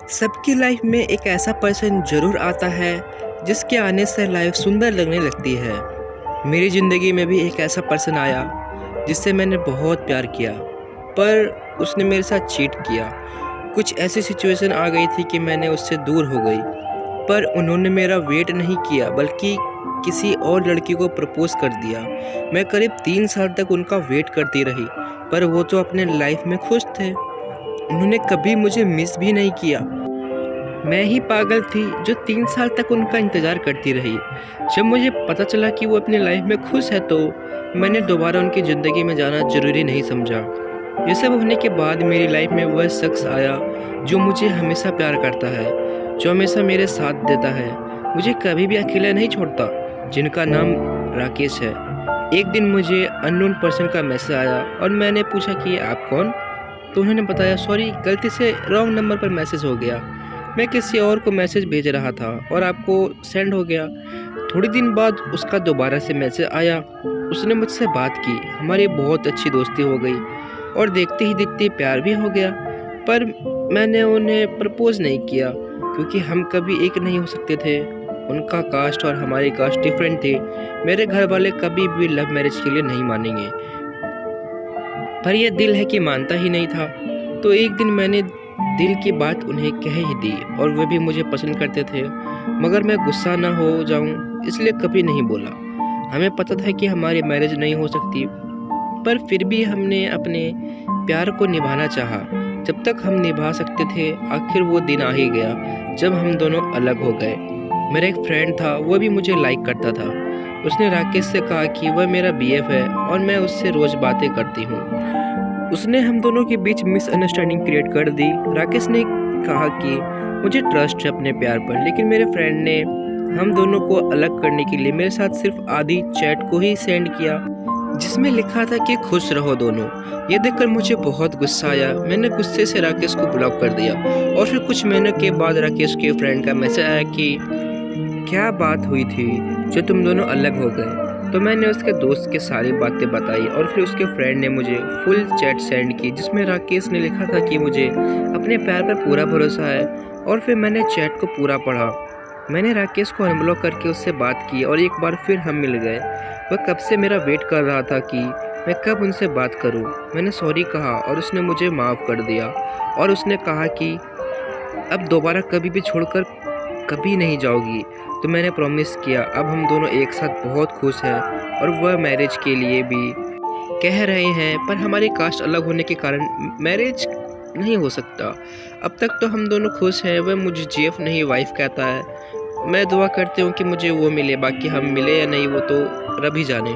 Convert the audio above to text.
सबकी लाइफ में एक ऐसा पर्सन ज़रूर आता है जिसके आने से लाइफ सुंदर लगने लगती है। मेरी ज़िंदगी में भी एक ऐसा पर्सन आया जिससे मैंने बहुत प्यार किया, पर उसने मेरे साथ चीट किया। कुछ ऐसी सिचुएशन आ गई थी कि मैंने उससे दूर हो गई, पर उन्होंने मेरा वेट नहीं किया बल्कि किसी और लड़की को प्रपोज़ कर दिया। मैं करीब 3 साल तक उनका वेट करती रही, पर वो तो अपने लाइफ में खुश थे। उन्होंने कभी मुझे मिस भी नहीं किया। मैं ही पागल थी जो 3 साल तक उनका इंतज़ार करती रही। जब मुझे पता चला कि वो अपनी लाइफ में खुश है, तो मैंने दोबारा उनकी ज़िंदगी में जाना ज़रूरी नहीं समझा। ये सब होने के बाद मेरी लाइफ में वह शख्स आया जो मुझे हमेशा प्यार करता है, जो हमेशा मेरे साथ देता है, मुझे कभी भी अकेला नहीं छोड़ता, जिनका नाम राकेश है। एक दिन मुझे अननोन पर्सन का मैसेज आया और मैंने पूछा कि आप कौन? तो उन्होंने बताया, सॉरी, गलती से रॉन्ग नंबर पर मैसेज हो गया। मैं किसी और को मैसेज भेज रहा था और आपको सेंड हो गया। थोड़ी दिन बाद उसका दोबारा से मैसेज आया। उसने मुझसे बात की, हमारी बहुत अच्छी दोस्ती हो गई और देखते ही देखते प्यार भी हो गया। पर मैंने उन्हें प्रपोज़ नहीं किया क्योंकि हम कभी एक नहीं हो सकते थे। उनका कास्ट और हमारी कास्ट डिफरेंट थी। मेरे घर वाले कभी भी लव मैरिज के लिए नहीं मानेंगे, पर यह दिल है कि मानता ही नहीं था। तो एक दिन मैंने दिल की बात उन्हें कह ही दी और वे भी मुझे पसंद करते थे, मगर मैं गुस्सा ना हो जाऊं इसलिए कभी नहीं बोला। हमें पता था कि हमारी मैरिज नहीं हो सकती, पर फिर भी हमने अपने प्यार को निभाना चाहा। जब तक हम निभा सकते थे, आखिर वो दिन आ ही गया जब हम दोनों अलग हो गए। मेरा एक फ्रेंड था, वह भी मुझे लाइक करता था। उसने राकेश से कहा कि वह मेरा बीएफ है और मैं उससे रोज़ बातें करती हूँ। उसने हम दोनों के बीच मिसअंडरस्टैंडिंग क्रिएट कर दी। राकेश ने कहा कि मुझे ट्रस्ट है अपने प्यार पर, लेकिन मेरे फ्रेंड ने हम दोनों को अलग करने के लिए मेरे साथ सिर्फ आधी चैट को ही सेंड किया जिसमें लिखा था कि खुश रहो दोनों। ये देखकर मुझे बहुत गुस्सा आया। मैंने गुस्से से राकेश को ब्लॉक कर दिया और फिर कुछ महीनों के बाद राकेश के फ्रेंड का मैसेज आया कि क्या बात हुई थी जो तुम दोनों अलग हो गए। तो मैंने उसके दोस्त के सारी बातें बताई और फिर उसके फ्रेंड ने मुझे फुल चैट सेंड की जिसमें राकेश ने लिखा था कि मुझे अपने प्यार पर पूरा भरोसा है। और फिर मैंने चैट को पूरा पढ़ा। मैंने राकेश को अनब्लॉक करके उससे बात की और एक बार फिर हम मिल गए। वह कब से मेरा वेट कर रहा था कि मैं कब उनसे बात करूं। मैंने सॉरी कहा और उसने मुझे माफ़ कर दिया और उसने कहा कि अब दोबारा कभी भी छोड़कर कभी नहीं जाओगी। तो मैंने प्रॉमिस किया। अब हम दोनों एक साथ बहुत खुश हैं और वह मैरिज के लिए भी कह रहे हैं, पर हमारी कास्ट अलग होने के कारण मैरिज नहीं हो सकता। अब तक तो हम दोनों खुश हैं। वह मुझे जीएफ नहीं वाइफ कहता है। मैं दुआ करती हूँ कि मुझे वो मिले, बाकी हम मिले या नहीं वो तो रब ही जाने।